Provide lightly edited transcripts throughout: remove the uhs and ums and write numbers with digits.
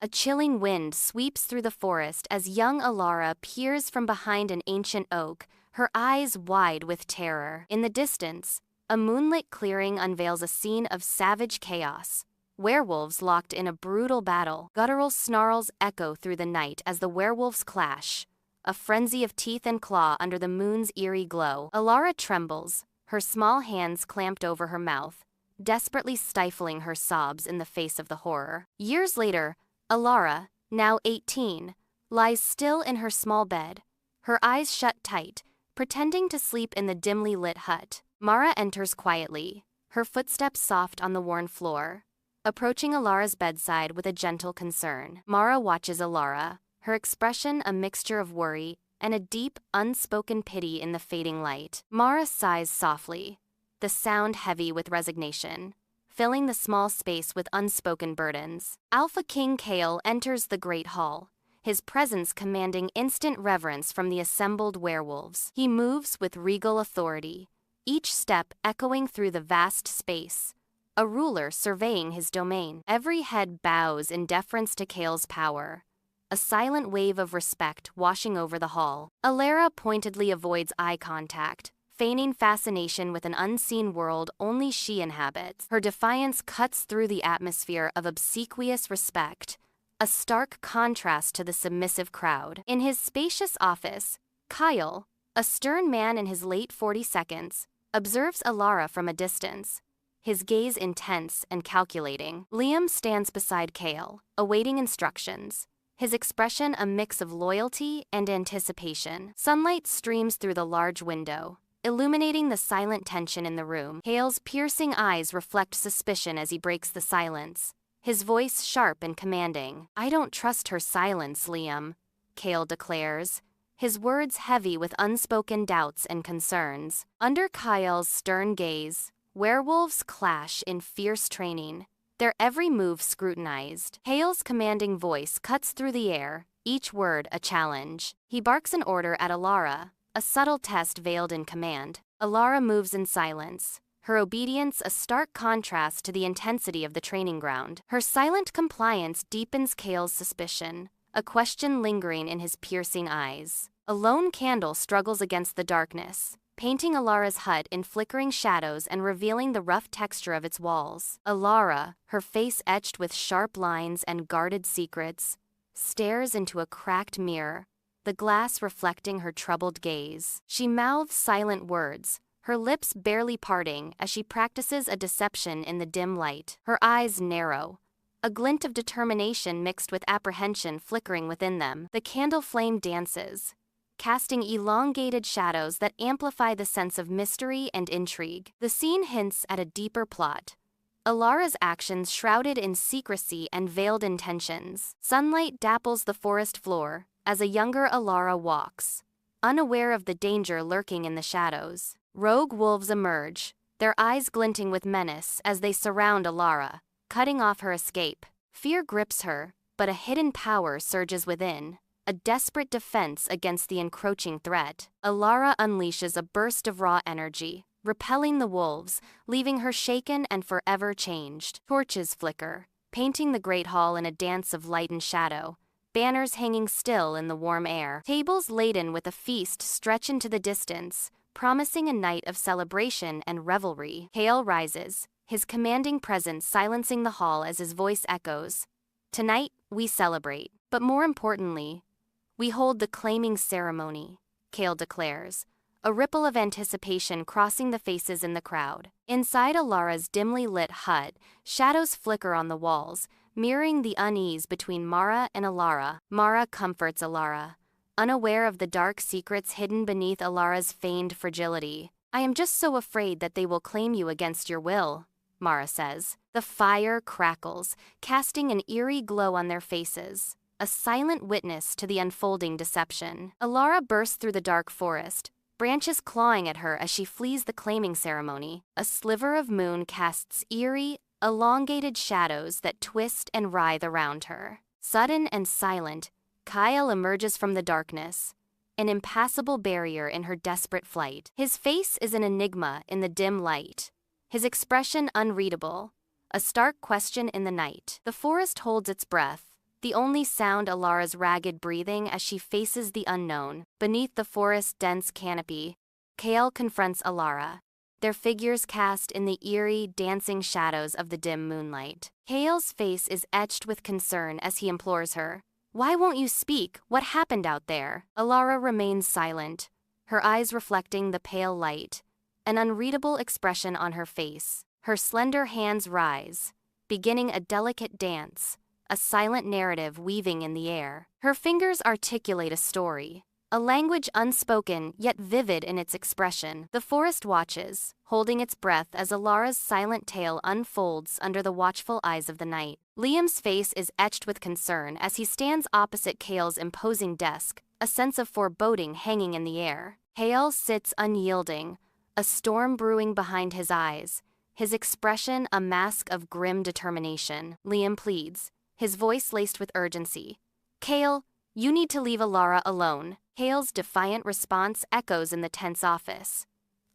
A chilling wind sweeps through the forest as young Elara peers from behind an ancient oak, her eyes wide with terror. In the distance, a moonlit clearing unveils a scene of savage chaos. Werewolves locked in a brutal battle. Guttural snarls echo through the night as the werewolves clash, a frenzy of teeth and claw under the moon's eerie glow. Elara trembles, her small hands clamped over her mouth, desperately stifling her sobs in the face of the horror. Years later, Elara, now 18, lies still in her small bed, her eyes shut tight, pretending to sleep in the dimly lit hut. Mara enters quietly, her footsteps soft on the worn floor, approaching Elara's bedside with a gentle concern. Mara watches Elara, her expression a mixture of worry and a deep, unspoken pity in the fading light. Mara sighs softly, the sound heavy with resignation, filling the small space with unspoken burdens. Alpha King Kael enters the great hall, his presence commanding instant reverence from the assembled werewolves. He moves with regal authority, each step echoing through the vast space, a ruler surveying his domain. Every head bows in deference to Kael's power, a silent wave of respect washing over the hall. Elara pointedly avoids eye contact, feigning fascination with an unseen world only she inhabits. Her defiance cuts through the atmosphere of obsequious respect, a stark contrast to the submissive crowd. In his spacious office, Kael, a stern man in his late 42nd, observes Elara from a distance, his gaze intense and calculating. Liam stands beside Kael, awaiting instructions, his expression a mix of loyalty and anticipation. Sunlight streams through the large window, illuminating the silent tension in the room. Kael's piercing eyes reflect suspicion as he breaks the silence, his voice sharp and commanding. "I don't trust her silence, Liam," Kael declares, his words heavy with unspoken doubts and concerns. Under Kael's stern gaze, werewolves clash in fierce training, their every move scrutinized. Kael's commanding voice cuts through the air, each word a challenge. He barks an order at Elara, a subtle test veiled in command. Elara moves in silence, her obedience a stark contrast to the intensity of the training ground. Her silent compliance deepens Kael's suspicion, a question lingering in his piercing eyes. A lone candle struggles against the darkness, painting Elara's hut in flickering shadows and revealing the rough texture of its walls. Elara, her face etched with sharp lines and guarded secrets, stares into a cracked mirror, the glass reflecting her troubled gaze. She mouths silent words, her lips barely parting as she practices a deception in the dim light. Her eyes narrow, a glint of determination mixed with apprehension flickering within them. The candle flame dances, casting elongated shadows that amplify the sense of mystery and intrigue. The scene hints at a deeper plot, Elara's actions shrouded in secrecy and veiled intentions. Sunlight dapples the forest floor as a younger Elara walks, unaware of the danger lurking in the shadows. Rogue wolves emerge, their eyes glinting with menace as they surround Elara, cutting off her escape. Fear grips her, but a hidden power surges within, a desperate defense against the encroaching threat. Elara unleashes a burst of raw energy, repelling the wolves, leaving her shaken and forever changed. Torches flicker, painting the great hall in a dance of light and shadow, banners hanging still in the warm air. Tables laden with a feast stretch into the distance, promising a night of celebration and revelry. Kael rises, his commanding presence silencing the hall as his voice echoes. "Tonight, we celebrate, but more importantly, we hold the claiming ceremony," Kael declares, a ripple of anticipation crossing the faces in the crowd. Inside Elara's dimly lit hut, shadows flicker on the walls, mirroring the unease between Mara and Elara. Mara comforts Elara, unaware of the dark secrets hidden beneath Elara's feigned fragility. "I am just so afraid that they will claim you against your will," Mara says. The fire crackles, casting an eerie glow on their faces, a silent witness to the unfolding deception. Elara bursts through the dark forest, branches clawing at her as she flees the claiming ceremony. A sliver of moon casts eerie, elongated shadows that twist and writhe around her. Sudden and silent, Kael emerges from the darkness, an impassable barrier in her desperate flight. His face is an enigma in the dim light, his expression unreadable, a stark question in the night. The forest holds its breath, the only sound Elara's ragged breathing as she faces the unknown. Beneath the forest's dense canopy, Kael confronts Elara, their figures cast in the eerie, dancing shadows of the dim moonlight. Kael's face is etched with concern as he implores her, "Why won't you speak? What happened out there?" Elara remains silent, her eyes reflecting the pale light, an unreadable expression on her face. Her slender hands rise, beginning a delicate dance, a silent narrative weaving in the air. Her fingers articulate a story, a language unspoken yet vivid in its expression. The forest watches, holding its breath as Elara's silent tale unfolds under the watchful eyes of the night. Liam's face is etched with concern as he stands opposite Kael's imposing desk, a sense of foreboding hanging in the air. Kael sits unyielding, a storm brewing behind his eyes, his expression a mask of grim determination. Liam pleads, his voice laced with urgency. "Kael, you need to leave Elara alone." Kael's defiant response echoes in the tense office.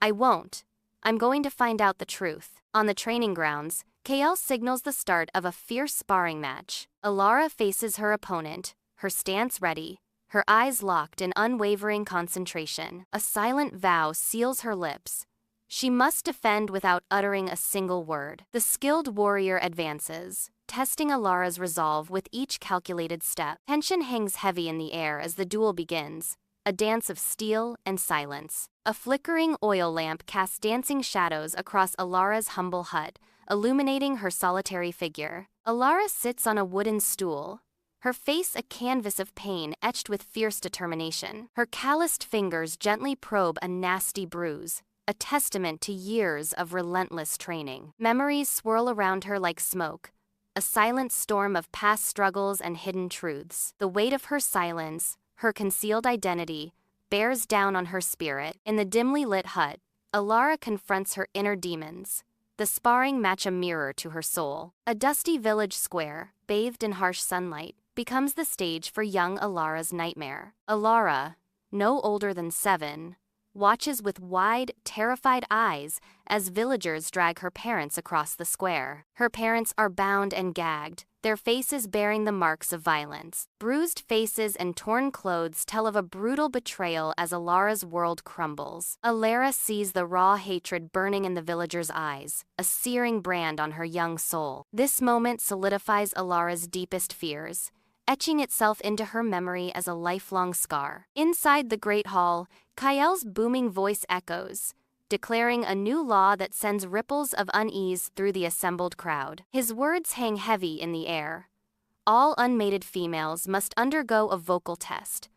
"I won't. I'm going to find out the truth." On the training grounds, Kael signals the start of a fierce sparring match. Elara faces her opponent, her stance ready, her eyes locked in unwavering concentration. A silent vow seals her lips. She must defend without uttering a single word. The skilled warrior advances, testing Elara's resolve with each calculated step. Tension hangs heavy in the air as the duel begins, a dance of steel and silence. A flickering oil lamp casts dancing shadows across Elara's humble hut, illuminating her solitary figure. Elara sits on a wooden stool, her face a canvas of pain etched with fierce determination. Her calloused fingers gently probe a nasty bruise, a testament to years of relentless training. Memories swirl around her like smoke, a silent storm of past struggles and hidden truths. The weight of her silence, her concealed identity, bears down on her spirit. In the dimly lit hut, Elara confronts her inner demons, the sparring match a mirror to her soul. A dusty village square, bathed in harsh sunlight, becomes the stage for young Elara's nightmare. Elara, no older than 7, watches with wide, terrified eyes as villagers drag her parents across the square. Her parents are bound and gagged, their faces bearing the marks of violence. Bruised faces and torn clothes tell of a brutal betrayal as Elara's world crumbles. Elara sees the raw hatred burning in the villagers' eyes, a searing brand on her young soul. This moment solidifies Elara's deepest fears, etching itself into her memory as a lifelong scar. Inside the Great Hall, Kael's booming voice echoes, declaring a new law that sends ripples of unease through the assembled crowd. His words hang heavy in the air. All unmated females must undergo a vocal test,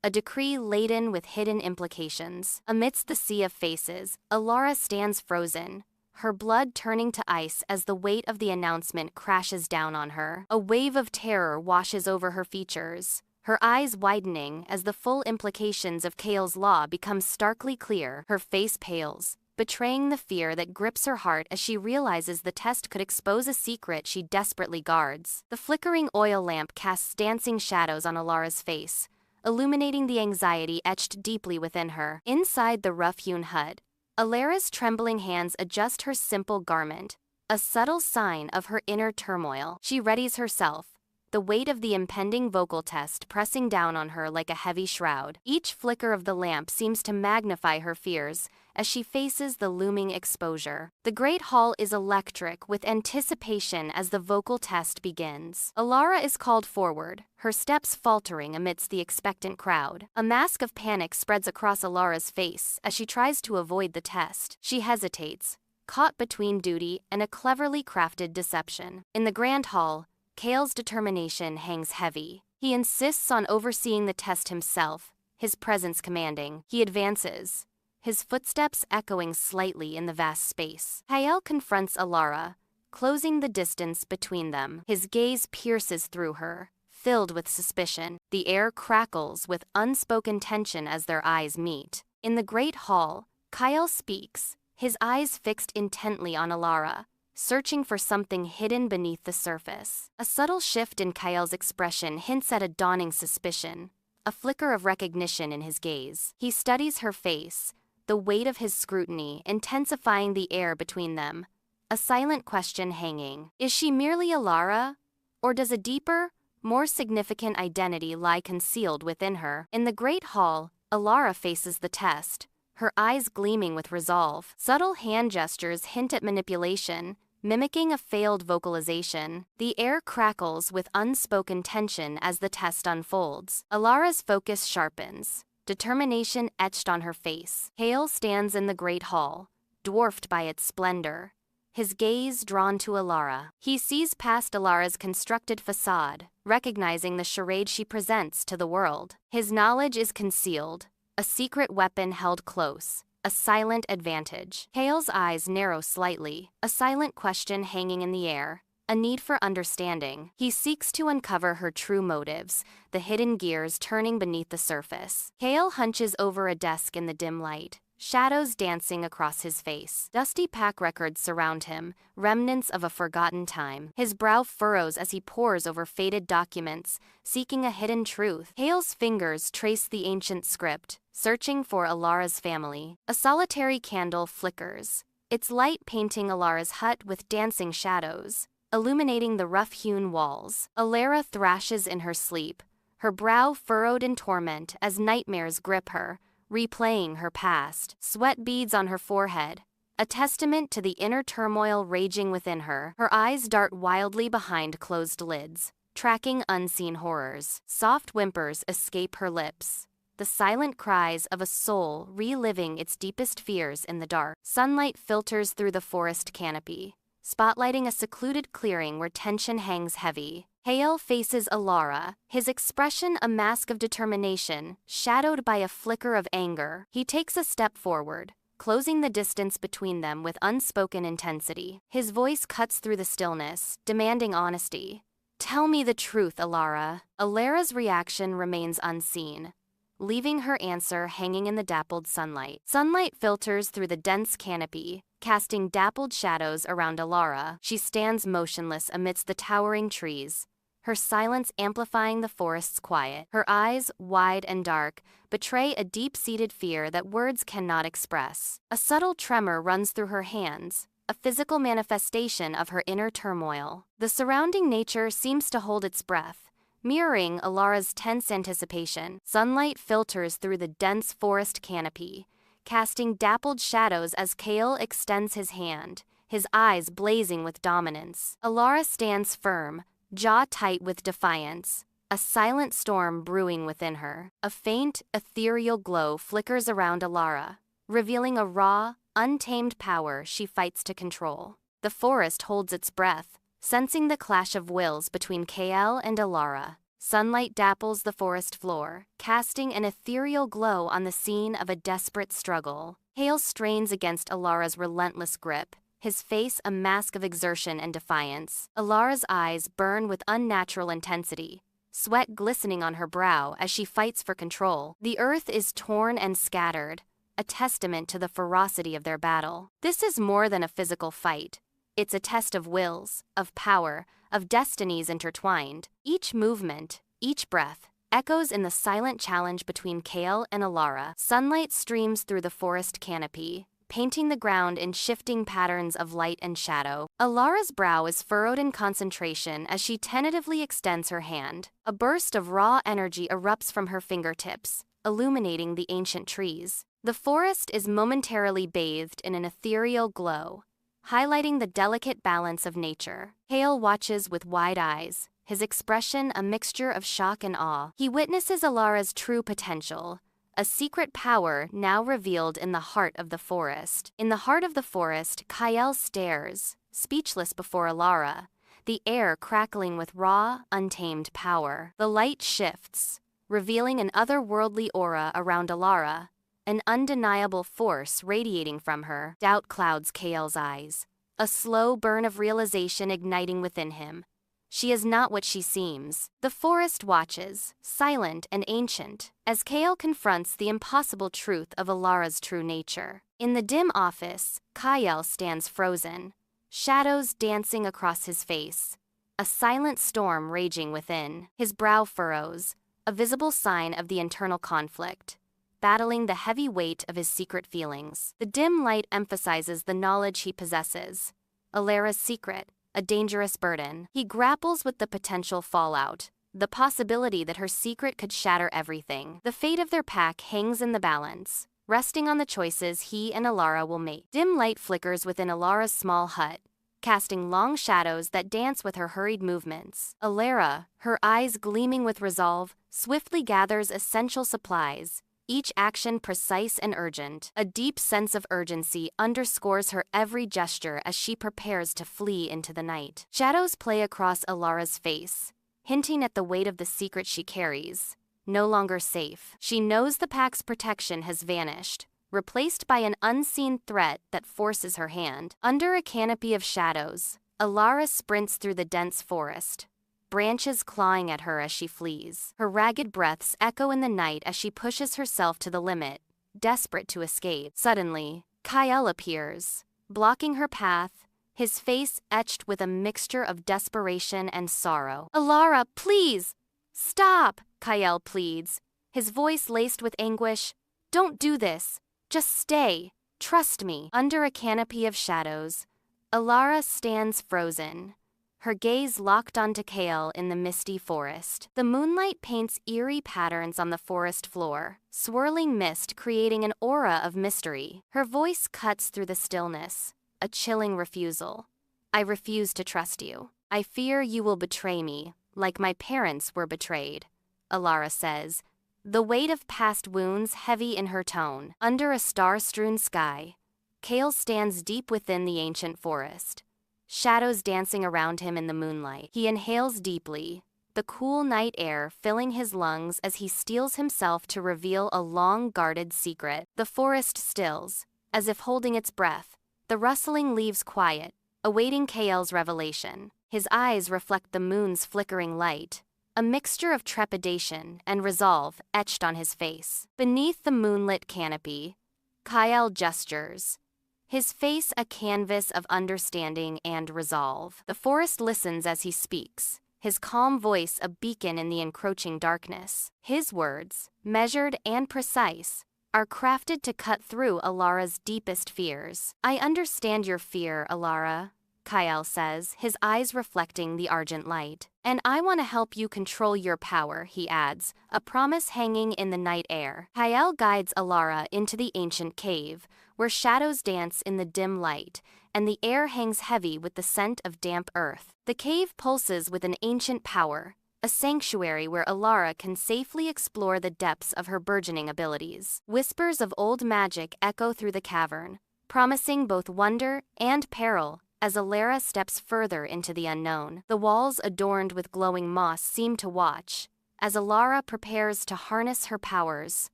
a decree laden with hidden implications. Amidst the sea of faces, Elara stands frozen, her blood turning to ice as the weight of the announcement crashes down on her. A wave of terror washes over her features, her eyes widening as the full implications of Kael's law become starkly clear. Her face pales, betraying the fear that grips her heart as she realizes the test could expose a secret she desperately guards. The flickering oil lamp casts dancing shadows on Elara's face, illuminating the anxiety etched deeply within her. Inside the rough-hewn hut, Elara's trembling hands adjust her simple garment, a subtle sign of her inner turmoil. She readies herself, the weight of the impending vocal test pressing down on her like a heavy shroud. Each flicker of the lamp seems to magnify her fears as she faces the looming exposure. The Great Hall is electric with anticipation as the vocal test begins. Elara is called forward, her steps faltering amidst the expectant crowd. A mask of panic spreads across Elara's face as she tries to avoid the test. She hesitates, caught between duty and a cleverly crafted deception. In the Grand Hall, Kael's determination hangs heavy. He insists on overseeing the test himself, his presence commanding. He advances, his footsteps echoing slightly in the vast space. Kael confronts Elara, closing the distance between them. His gaze pierces through her, filled with suspicion. The air crackles with unspoken tension as their eyes meet. In the Great Hall, Kael speaks, his eyes fixed intently on Elara, searching for something hidden beneath the surface. A subtle shift in Kael's expression hints at a dawning suspicion, a flicker of recognition in his gaze. He studies her face, the weight of his scrutiny intensifying the air between them, a silent question hanging. Is she merely Elara, or does a deeper, more significant identity lie concealed within her. In the Great Hall, Elara faces the test, her eyes gleaming with resolve. Subtle hand gestures hint at manipulation, mimicking a failed vocalization. The air crackles with unspoken tension as the test unfolds. Elara's focus sharpens, determination etched on her face. Kael stands in the Great Hall, dwarfed by its splendor, his gaze drawn to Elara. He sees past Elara's constructed facade, recognizing the charade she presents to the world. His knowledge is concealed, a secret weapon held close, a silent advantage. Kael's eyes narrow slightly, a silent question hanging in the air, a need for understanding. He seeks to uncover her true motives, the hidden gears turning beneath the surface. Kael hunches over a desk in the dim light, shadows dancing across his face. Dusty pack records surround him, remnants of a forgotten time. His brow furrows as he pores over faded documents, seeking a hidden truth. Kael's fingers trace the ancient script, searching for Elara's family. A solitary candle flickers, its light painting Elara's hut with dancing shadows, illuminating the rough-hewn walls. Elara thrashes in her sleep, her brow furrowed in torment as nightmares grip her, replaying her past. Sweat beads on her forehead, a testament to the inner turmoil raging within her. Her eyes dart wildly behind closed lids, tracking unseen horrors. Soft whimpers escape her lips, the silent cries of a soul reliving its deepest fears in the dark. Sunlight filters through the forest canopy, spotlighting a secluded clearing where tension hangs heavy. Kael faces Elara, his expression a mask of determination, shadowed by a flicker of anger. He takes a step forward, closing the distance between them with unspoken intensity. His voice cuts through the stillness, demanding honesty. "Tell me the truth, Elara." Elara's reaction remains unseen, leaving her answer hanging in the dappled sunlight. Sunlight filters through the dense canopy, casting dappled shadows around Elara. She stands motionless amidst the towering trees, her silence amplifying the forest's quiet. Her eyes, wide and dark, betray a deep-seated fear that words cannot express. A subtle tremor runs through her hands, a physical manifestation of her inner turmoil. The surrounding nature seems to hold its breath, mirroring Elara's tense anticipation. Sunlight filters through the dense forest canopy, casting dappled shadows as Kael extends his hand, his eyes blazing with dominance. Elara stands firm, jaw tight with defiance, a silent storm brewing within her. A faint, ethereal glow flickers around Elara, revealing a raw, untamed power she fights to control. The forest holds its breath, sensing the clash of wills between Kael and Elara. Sunlight dapples the forest floor, casting an ethereal glow on the scene of a desperate struggle. Kael strains against Elara's relentless grip, his face a mask of exertion and defiance. Elara's eyes burn with unnatural intensity, sweat glistening on her brow as she fights for control. The earth is torn and scattered, a testament to the ferocity of their battle. This is more than a physical fight. It's a test of wills, of power, of destinies intertwined. Each movement, each breath, echoes in the silent challenge between Kael and Elara. Sunlight streams through the forest canopy, painting the ground in shifting patterns of light and shadow. Elara's brow is furrowed in concentration as she tentatively extends her hand. A burst of raw energy erupts from her fingertips, illuminating the ancient trees. The forest is momentarily bathed in an ethereal glow, highlighting the delicate balance of nature. Kael watches with wide eyes, his expression a mixture of shock and awe. He witnesses Elara's true potential, a secret power now revealed in the heart of the forest. In the heart of the forest, Kael stares, speechless before Elara, the air crackling with raw, untamed power. The light shifts, revealing an otherworldly aura around Elara, an undeniable force radiating from her. Doubt clouds Kael's eyes, a slow burn of realization igniting within him. She is not what she seems. The forest watches, silent and ancient, as Kael confronts the impossible truth of Elara's true nature. In the dim office, Kael stands frozen, shadows dancing across his face, a silent storm raging within. His brow furrows, a visible sign of the internal conflict, battling the heavy weight of his secret feelings. The dim light emphasizes the knowledge he possesses, Elara's secret, a dangerous burden. He grapples with the potential fallout, the possibility that her secret could shatter everything. The fate of their pack hangs in the balance, resting on the choices he and Elara will make. Dim light flickers within Elara's small hut, casting long shadows that dance with her hurried movements. Elara, her eyes gleaming with resolve, swiftly gathers essential supplies, each action precise and urgent. A deep sense of urgency underscores her every gesture as she prepares to flee into the night. Shadows play across Elara's face, hinting at the weight of the secret she carries. No longer safe. She knows the pack's protection has vanished, replaced by an unseen threat that forces her hand. Under a canopy of shadows, Elara sprints through the dense forest, branches clawing at her as she flees. Her ragged breaths echo in the night as she pushes herself to the limit, desperate to escape. Suddenly, Kael appears, blocking her path, his face etched with a mixture of desperation and sorrow. "Elara, please! Stop!" Kael pleads, his voice laced with anguish. "Don't do this. Just stay. Trust me." Under a canopy of shadows, Elara stands frozen, her gaze locked onto Kael in the misty forest. The moonlight paints eerie patterns on the forest floor, swirling mist creating an aura of mystery. Her voice cuts through the stillness, a chilling refusal. "I refuse to trust you. I fear you will betray me, like my parents were betrayed," Elara says, the weight of past wounds heavy in her tone. Under a star-strewn sky, Kael stands deep within the ancient forest, shadows dancing around him in the moonlight. He inhales deeply, the cool night air filling his lungs as he steels himself to reveal a long-guarded secret. The forest stills, as if holding its breath, the rustling leaves quiet, awaiting Kael's revelation. His eyes reflect the moon's flickering light, a mixture of trepidation and resolve etched on his face. Beneath the moonlit canopy, Kael gestures, his face a canvas of understanding and resolve. The forest listens as he speaks, his calm voice a beacon in the encroaching darkness. His words, measured and precise, are crafted to cut through Elara's deepest fears. "I understand your fear, Elara," Kael says, his eyes reflecting the argent light. "And I want to help you control your power," he adds, a promise hanging in the night air. Kael guides Elara into the ancient cave, where shadows dance in the dim light, and the air hangs heavy with the scent of damp earth. The cave pulses with an ancient power, a sanctuary where Elara can safely explore the depths of her burgeoning abilities. Whispers of old magic echo through the cavern, promising both wonder and peril as Elara steps further into the unknown. The walls adorned with glowing moss seem to watch, as Elara prepares to harness her powers,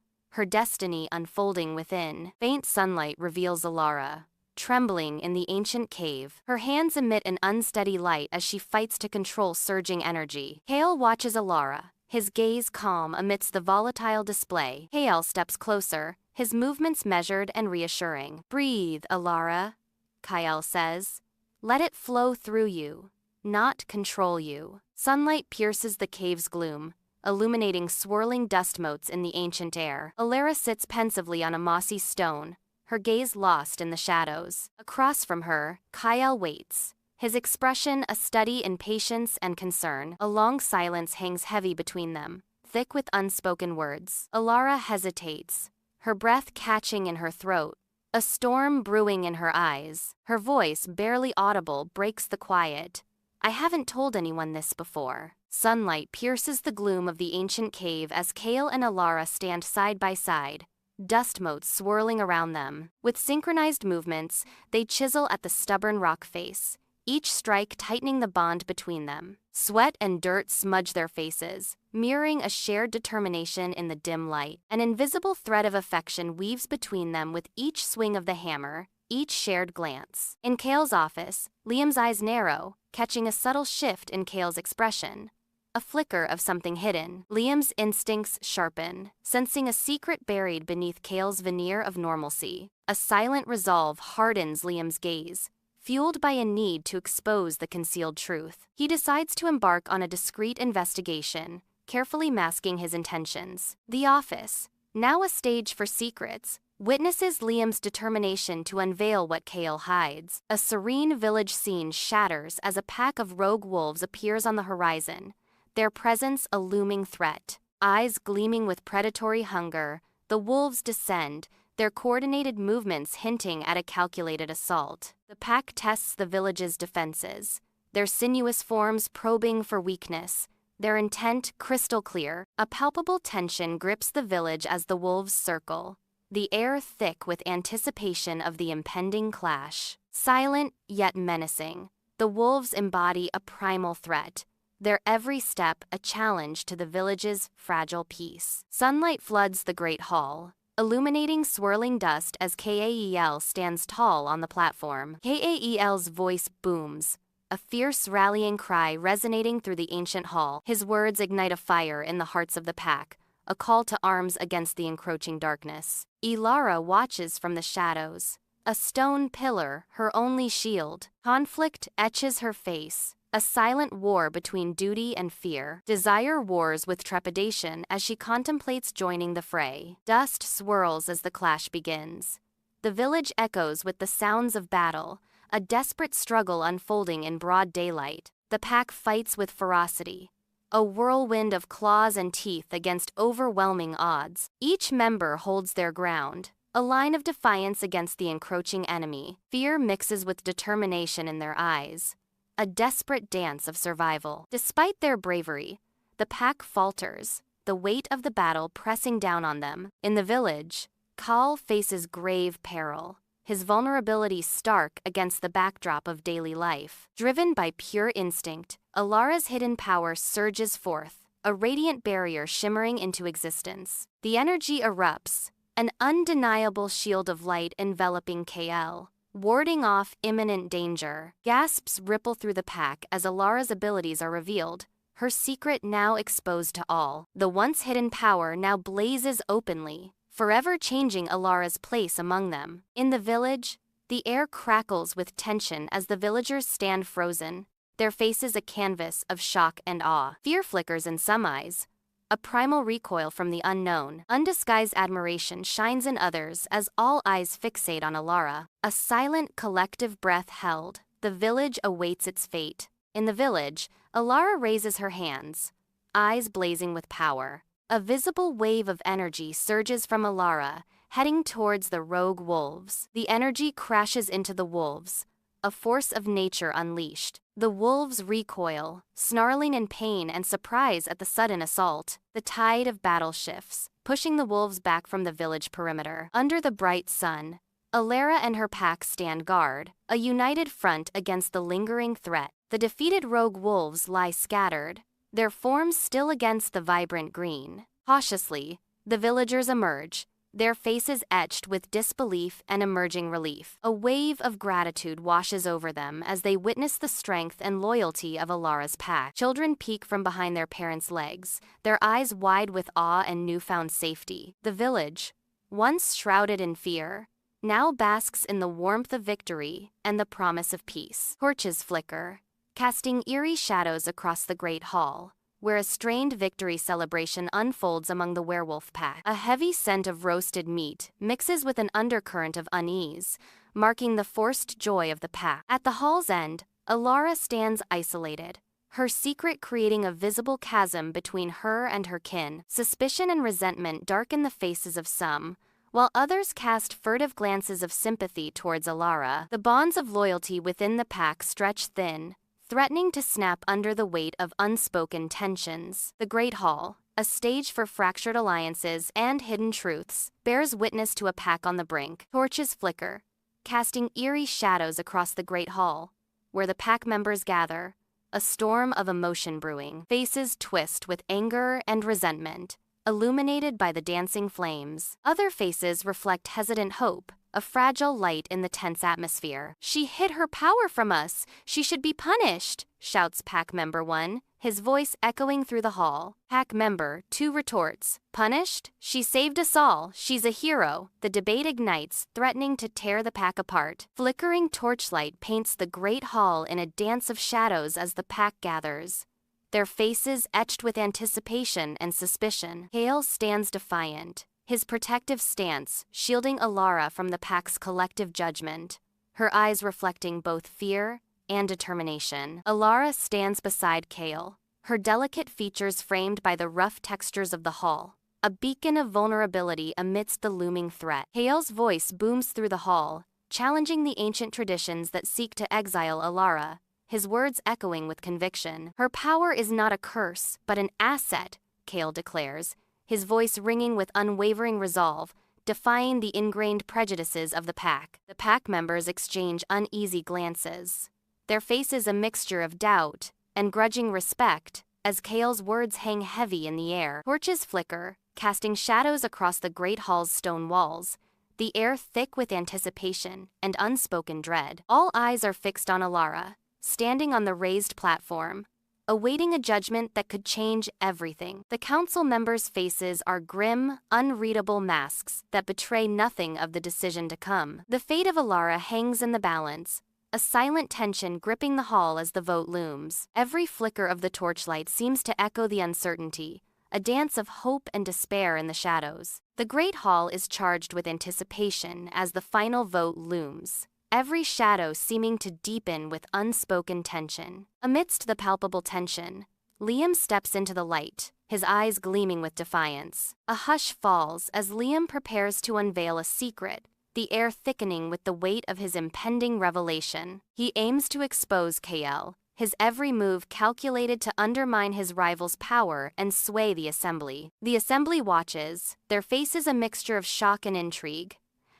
her destiny unfolding within. Faint sunlight reveals Elara, trembling in the ancient cave. Her hands emit an unsteady light as she fights to control surging energy. Kael watches Elara, his gaze calm amidst the volatile display. Kael steps closer, his movements measured and reassuring. "Breathe, Elara," Kael says. "Let it flow through you, not control you." Sunlight pierces the cave's gloom, illuminating swirling dust motes in the ancient air. Elara sits pensively on a mossy stone, her gaze lost in the shadows. Across from her, Kael waits, his expression a study in patience and concern. A long silence hangs heavy between them, thick with unspoken words. Elara hesitates, her breath catching in her throat, a storm brewing in her eyes. Her voice, barely audible, breaks the quiet. "I haven't told anyone this before." Sunlight pierces the gloom of the ancient cave as Kael and Elara stand side by side, dust motes swirling around them. With synchronized movements, they chisel at the stubborn rock face, each strike tightening the bond between them. Sweat and dirt smudge their faces, mirroring a shared determination in the dim light. An invisible thread of affection weaves between them with each swing of the hammer, each shared glance. In Kael's office, Liam's eyes narrow, catching a subtle shift in Kael's expression. A flicker of something hidden. Liam's instincts sharpen, sensing a secret buried beneath Kael's veneer of normalcy. A silent resolve hardens Liam's gaze, fueled by a need to expose the concealed truth. He decides to embark on a discreet investigation, carefully masking his intentions. The office, now a stage for secrets, witnesses Liam's determination to unveil what Kael hides. A serene village scene shatters as a pack of rogue wolves appears on the horizon, their presence a looming threat. Eyes gleaming with predatory hunger, the wolves descend, their coordinated movements hinting at a calculated assault. The pack tests the village's defenses, their sinuous forms probing for weakness, their intent crystal clear. A palpable tension grips the village as the wolves circle, the air thick with anticipation of the impending clash. Silent yet menacing, the wolves embody a primal threat, their every step a challenge to the village's fragile peace. Sunlight floods the great hall, illuminating swirling dust as Kael stands tall on the platform. Kael's voice booms, a fierce rallying cry resonating through the ancient hall. His words ignite a fire in the hearts of the pack, a call to arms against the encroaching darkness. Elara watches from the shadows, a stone pillar, her only shield. Conflict etches her face, a silent war between duty and fear. Desire wars with trepidation as she contemplates joining the fray. Dust swirls as the clash begins. The village echoes with the sounds of battle, a desperate struggle unfolding in broad daylight. The pack fights with ferocity, a whirlwind of claws and teeth against overwhelming odds. Each member holds their ground, a line of defiance against the encroaching enemy. Fear mixes with determination in their eyes, a desperate dance of survival. Despite their bravery, the pack falters, the weight of the battle pressing down on them. In the village, Kael faces grave peril, his vulnerability stark against the backdrop of daily life. Driven by pure instinct, Elara's hidden power surges forth, a radiant barrier shimmering into existence. The energy erupts, an undeniable shield of light enveloping Kael, warding off imminent danger. Gasps ripple through the pack as Elara's abilities are revealed, her secret now exposed to all. The once hidden power now blazes openly, forever changing Elara's place among them. In the village, the air crackles with tension as the villagers stand frozen, their faces a canvas of shock and awe. Fear flickers in some eyes, a primal recoil from the unknown. Undisguised admiration shines in others as all eyes fixate on Elara. A silent collective breath held, the village awaits its fate. In the village, Elara raises her hands, eyes blazing with power. A visible wave of energy surges from Elara, heading towards the rogue wolves. The energy crashes into the wolves, a force of nature unleashed. The wolves recoil, snarling in pain and surprise at the sudden assault. The tide of battle shifts, pushing the wolves back from the village perimeter. Under the bright sun, Elara and her pack stand guard, a united front against the lingering threat. The defeated rogue wolves lie scattered, their forms still against the vibrant green. Cautiously, the villagers emerge, their faces etched with disbelief and emerging relief. A wave of gratitude washes over them as they witness the strength and loyalty of Elara's pack. Children peek from behind their parents' legs, their eyes wide with awe and newfound safety. The village, once shrouded in fear, now basks in the warmth of victory and the promise of peace. Torches flicker, casting eerie shadows across the great hall, where a strained victory celebration unfolds among the werewolf pack. A heavy scent of roasted meat mixes with an undercurrent of unease, marking the forced joy of the pack. At the hall's end, Elara stands isolated, her secret creating a visible chasm between her and her kin. Suspicion and resentment darken the faces of some, while others cast furtive glances of sympathy towards Elara. The bonds of loyalty within the pack stretch thin, threatening to snap under the weight of unspoken tensions. The Great Hall, a stage for fractured alliances and hidden truths, bears witness to a pack on the brink. Torches flicker, casting eerie shadows across the Great Hall, where the pack members gather, a storm of emotion brewing. Faces twist with anger and resentment, illuminated by the dancing flames. Other faces reflect hesitant hope, a fragile light in the tense atmosphere. "She hid her power from us. She should be punished," shouts Pack Member 1, his voice echoing through the hall. Pack Member 2 retorts, "Punished? She saved us all. She's a hero." The debate ignites, threatening to tear the pack apart. Flickering torchlight paints the great hall in a dance of shadows as the pack gathers, their faces etched with anticipation and suspicion. Kael stands defiant, his protective stance shielding Elara from the pack's collective judgment, her eyes reflecting both fear and determination. Elara stands beside Kael, her delicate features framed by the rough textures of the hall, a beacon of vulnerability amidst the looming threat. Kael's voice booms through the hall, challenging the ancient traditions that seek to exile Elara, his words echoing with conviction. Her power is not a curse, but an asset, Kael declares, his voice ringing with unwavering resolve, defying the ingrained prejudices of the pack. The pack members exchange uneasy glances, their faces a mixture of doubt and grudging respect, as Kael's words hang heavy in the air. Torches flicker, casting shadows across the great hall's stone walls, the air thick with anticipation and unspoken dread. All eyes are fixed on Elara, standing on the raised platform, awaiting a judgment that could change everything. The council members' faces are grim, unreadable masks that betray nothing of the decision to come. The fate of Elara hangs in the balance, a silent tension gripping the hall as the vote looms. Every flicker of the torchlight seems to echo the uncertainty, a dance of hope and despair in the shadows. The great hall is charged with anticipation as the final vote looms, every shadow seeming to deepen with unspoken tension. Amidst the palpable tension, Liam steps into the light, his eyes gleaming with defiance. A hush falls as Liam prepares to unveil a secret, the air thickening with the weight of his impending revelation. He aims to expose Kael, his every move calculated to undermine his rival's power and sway the assembly. The assembly watches, their faces a mixture of shock and intrigue,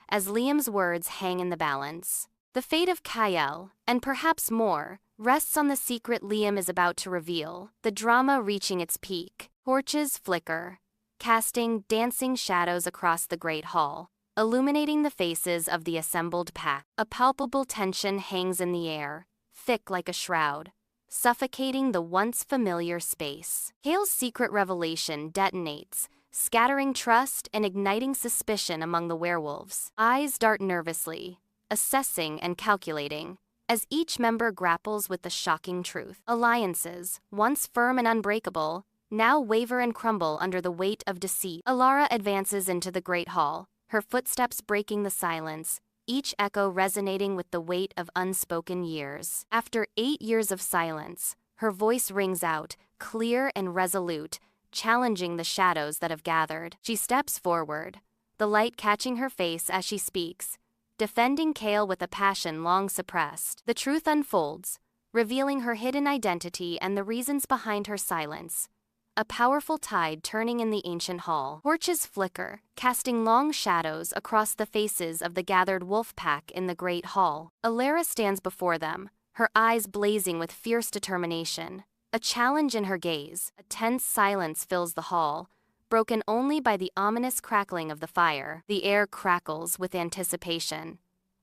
as Liam's words hang in the balance. The fate of Kael, and perhaps more, rests on the secret Liam is about to reveal, the drama reaching its peak. Torches flicker, casting dancing shadows across the great hall, illuminating the faces of the assembled pack. A palpable tension hangs in the air, thick like a shroud, suffocating the once familiar space. Kael's secret revelation detonates, scattering trust and igniting suspicion among the werewolves. Eyes dart nervously, assessing and calculating, as each member grapples with the shocking truth. Alliances, once firm and unbreakable, now waver and crumble under the weight of deceit. Elara advances into the great hall, her footsteps breaking the silence, each echo resonating with the weight of unspoken years. After 8 years of silence, her voice rings out, clear and resolute, challenging the shadows that have gathered. She steps forward, the light catching her face as she speaks, defending Kael with a passion long suppressed. The truth unfolds, revealing her hidden identity and the reasons behind her silence. A powerful tide turning in the ancient hall. Torches flicker, casting long shadows across the faces of the gathered wolf pack in the great hall. Elara stands before them, her eyes blazing with fierce determination, a challenge in her gaze. A tense silence fills the hall, broken only by the ominous crackling of the fire. The air crackles with anticipation,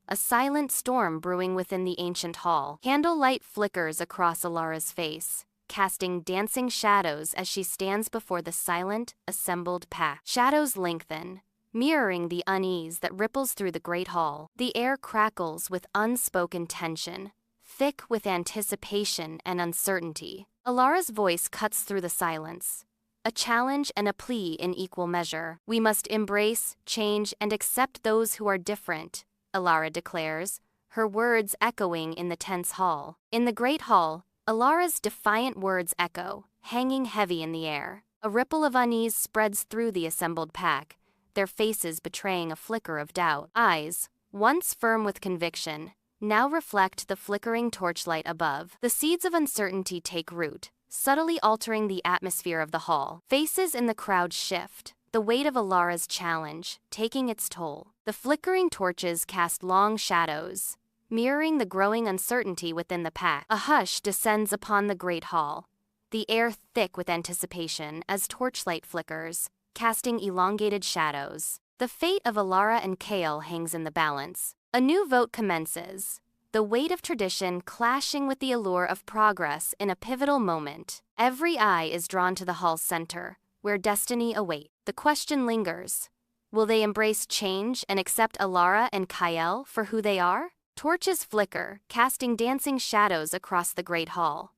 a silent storm brewing within the ancient hall. Candlelight flickers across Elara's face, casting dancing shadows as she stands before the silent, assembled pack. Shadows lengthen, mirroring the unease that ripples through the great hall. The air crackles with unspoken tension, thick with anticipation and uncertainty. Elara's voice cuts through the silence, a challenge and a plea in equal measure. We must embrace, change, and accept those who are different, Elara declares, her words echoing in the tense hall. In the great hall, Elara's defiant words echo, hanging heavy in the air. A ripple of unease spreads through the assembled pack, their faces betraying a flicker of doubt. Eyes, once firm with conviction, now reflect the flickering torchlight above. The seeds of uncertainty take root, subtly altering the atmosphere of the hall. Faces in the crowd shift, the weight of Elara's challenge taking its toll. The flickering torches cast long shadows, mirroring the growing uncertainty within the pack. A hush descends upon the great hall, the air thick with anticipation as torchlight flickers, casting elongated shadows. The fate of Elara and Kael hangs in the balance. A new vote commences, the weight of tradition clashing with the allure of progress in a pivotal moment. Every eye is drawn to the hall's center, where destiny awaits. The question lingers. Will they embrace change and accept Elara and Kael for who they are? Torches flicker, casting dancing shadows across the great hall.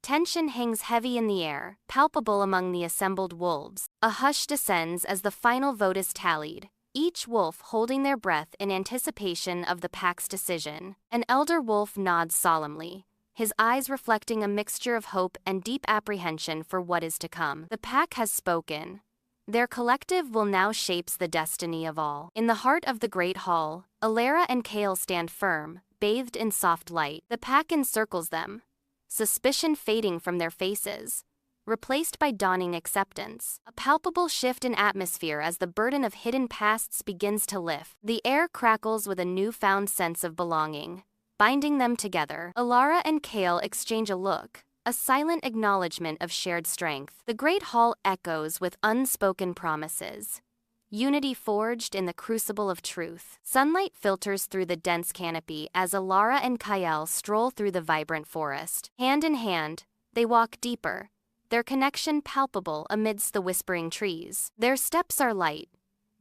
Tension hangs heavy in the air, palpable among the assembled wolves. A hush descends as the final vote is tallied, each wolf holding their breath in anticipation of the pack's decision. An elder wolf nods solemnly, his eyes reflecting a mixture of hope and deep apprehension for what is to come. The pack has spoken. Their collective will now shapes the destiny of all. In the heart of the great hall, Elara and Kael stand firm, bathed in soft light. The pack encircles them, suspicion fading from their faces, replaced by dawning acceptance. A palpable shift in atmosphere as the burden of hidden pasts begins to lift. The air crackles with a newfound sense of belonging, binding them together. Elara and Kael exchange a look, a silent acknowledgement of shared strength. The great hall echoes with unspoken promises, unity forged in the crucible of truth. Sunlight filters through the dense canopy as Elara and Kael stroll through the vibrant forest. Hand in hand, they walk deeper, their connection palpable amidst the whispering trees. Their steps are light,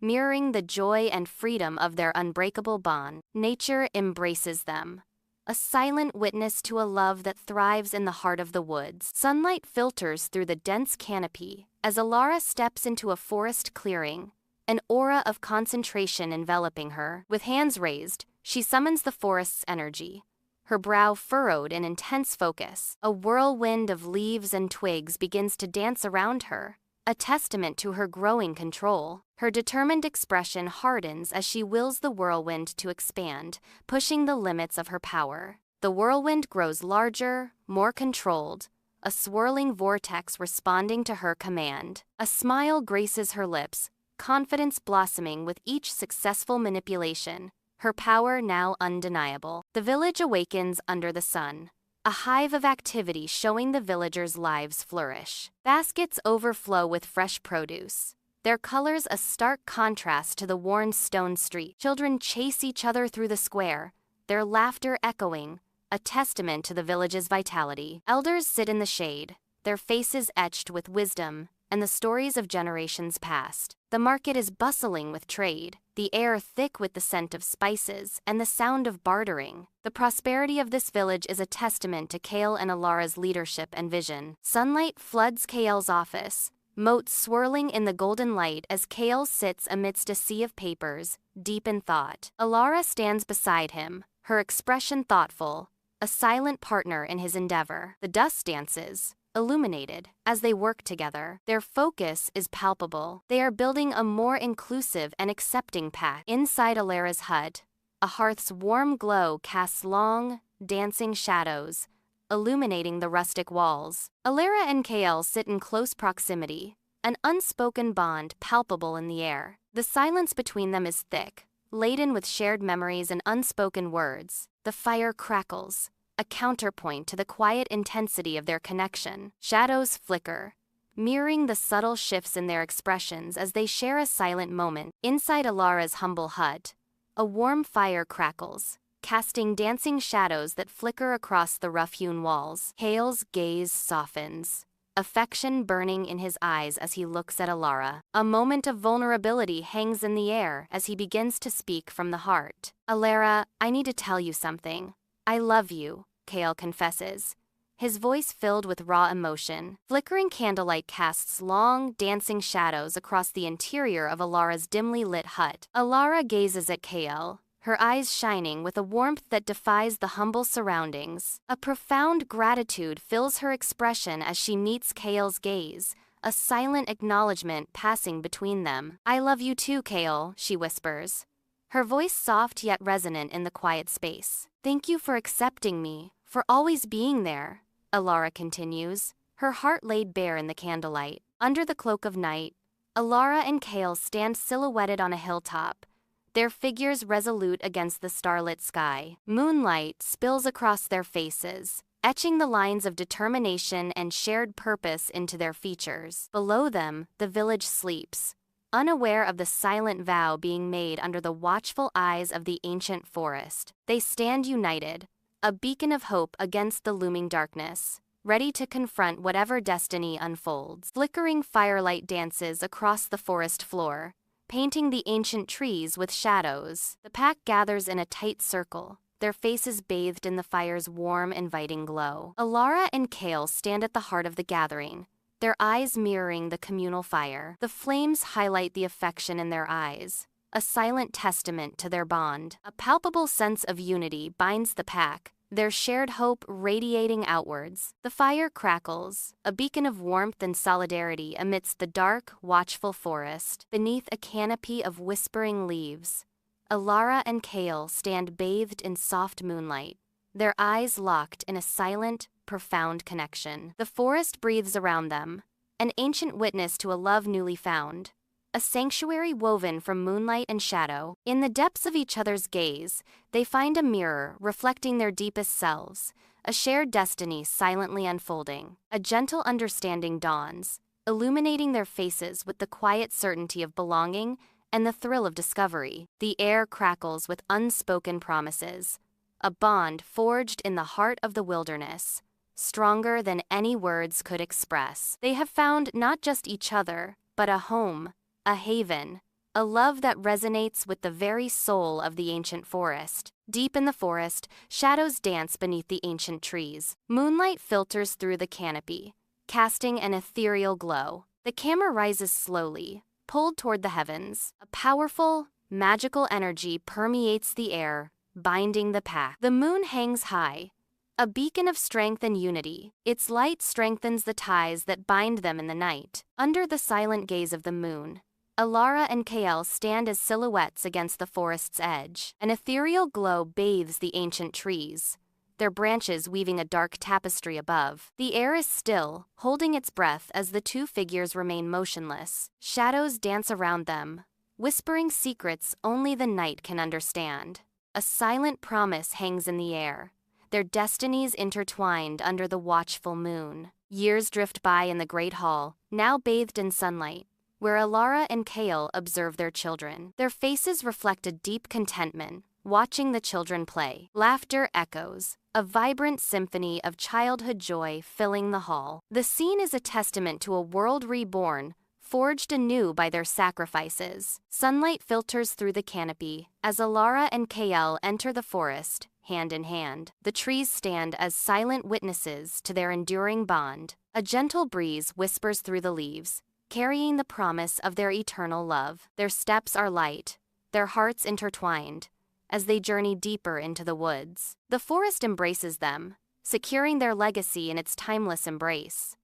mirroring the joy and freedom of their unbreakable bond. Nature embraces them, a silent witness to a love that thrives in the heart of the woods. Sunlight filters through the dense canopy as Elara steps into a forest clearing, an aura of concentration enveloping her. With hands raised, she summons the forest's energy, her brow furrowed in intense focus. A whirlwind of leaves and twigs begins to dance around her, a testament to her growing control. Her determined expression hardens as she wills the whirlwind to expand, pushing the limits of her power. The whirlwind grows larger, more controlled, a swirling vortex responding to her command. A smile graces her lips, confidence blossoming with each successful manipulation, her power now undeniable. The village awakens under the sun, a hive of activity showing the villagers' lives flourish. Baskets overflow with fresh produce, their colors a stark contrast to the worn stone street. Children chase each other through the square, their laughter echoing, a testament to the village's vitality. Elders sit in the shade, their faces etched with wisdom and the stories of generations past. The market is bustling with trade, the air thick with the scent of spices and the sound of bartering. The prosperity of this village is a testament to Kael and Elara's leadership and vision. Sunlight floods Kael's office, motes swirling in the golden light as Kael sits amidst a sea of papers, deep in thought. Elara stands beside him, her expression thoughtful, a silent partner in his endeavor. The dust dances, illuminated, as they work together. Their focus is palpable. They are building a more inclusive and accepting pack. Inside Elara's hut, a hearth's warm glow casts long, dancing shadows, illuminating the rustic walls. Elara and Kael sit in close proximity, an unspoken bond palpable in the air. The silence between them is thick, laden with shared memories and unspoken words. The fire crackles, a counterpoint to the quiet intensity of their connection. Shadows flicker, mirroring the subtle shifts in their expressions as they share a silent moment. Inside Elara's humble hut, a warm fire crackles, casting dancing shadows that flicker across the rough-hewn walls. Kael's gaze softens, affection burning in his eyes as he looks at Elara. A moment of vulnerability hangs in the air as he begins to speak from the heart. "Elara, I need to tell you something. I love you," Kael confesses, his voice filled with raw emotion. Flickering candlelight casts long, dancing shadows across the interior of Elara's dimly lit hut. Elara gazes at Kael, her eyes shining with a warmth that defies the humble surroundings. A profound gratitude fills her expression as she meets Kael's gaze, a silent acknowledgement passing between them. "I love you too, Kael," she whispers, her voice soft yet resonant in the quiet space. "Thank you for accepting me, for always being there," Elara continues, her heart laid bare in the candlelight. Under the cloak of night, Elara and Kael stand silhouetted on a hilltop, their figures resolute against the starlit sky. Moonlight spills across their faces, etching the lines of determination and shared purpose into their features. Below them, the village sleeps, unaware of the silent vow being made under the watchful eyes of the ancient forest. They stand united, a beacon of hope against the looming darkness, ready to confront whatever destiny unfolds. Flickering firelight dances across the forest floor, painting the ancient trees with shadows. The pack gathers in a tight circle, their faces bathed in the fire's warm, inviting glow. Elara and Kael stand at the heart of the gathering, their eyes mirroring the communal fire. The flames highlight the affection in their eyes, a silent testament to their bond. A palpable sense of unity binds the pack, their shared hope radiating outwards. The fire crackles, a beacon of warmth and solidarity amidst the dark, watchful forest. Beneath a canopy of whispering leaves, Elara and Kael stand bathed in soft moonlight, their eyes locked in a silent, profound connection. The forest breathes around them, an ancient witness to a love newly found, a sanctuary woven from moonlight and shadow. In the depths of each other's gaze, they find a mirror reflecting their deepest selves, a shared destiny silently unfolding. A gentle understanding dawns, illuminating their faces with the quiet certainty of belonging and the thrill of discovery. The air crackles with unspoken promises, a bond forged in the heart of the wilderness, stronger than any words could express. They have found not just each other, but a home, a haven, a love that resonates with the very soul of the ancient forest. Deep in the forest, shadows dance beneath the ancient trees. Moonlight filters through the canopy, casting an ethereal glow. The camera rises slowly, pulled toward the heavens. A powerful, magical energy permeates the air, binding the pack. The moon hangs high, a beacon of strength and unity. Its light strengthens the ties that bind them in the night. Under the silent gaze of the moon, Elara and Kael stand as silhouettes against the forest's edge. An ethereal glow bathes the ancient trees, their branches weaving a dark tapestry above. The air is still, holding its breath as the two figures remain motionless. Shadows dance around them, whispering secrets only the night can understand. A silent promise hangs in the air, their destinies intertwined under the watchful moon. Years drift by in the great hall, now bathed in sunlight, where Elara and Kael observe their children. Their faces reflect a deep contentment, watching the children play. Laughter echoes, a vibrant symphony of childhood joy filling the hall. The scene is a testament to a world reborn, forged anew by their sacrifices. Sunlight filters through the canopy as Elara and Kael enter the forest, hand in hand. The trees stand as silent witnesses to their enduring bond. A gentle breeze whispers through the leaves, carrying the promise of their eternal love. Their steps are light, their hearts intertwined, as they journey deeper into the woods. The forest embraces them, securing their legacy in its timeless embrace.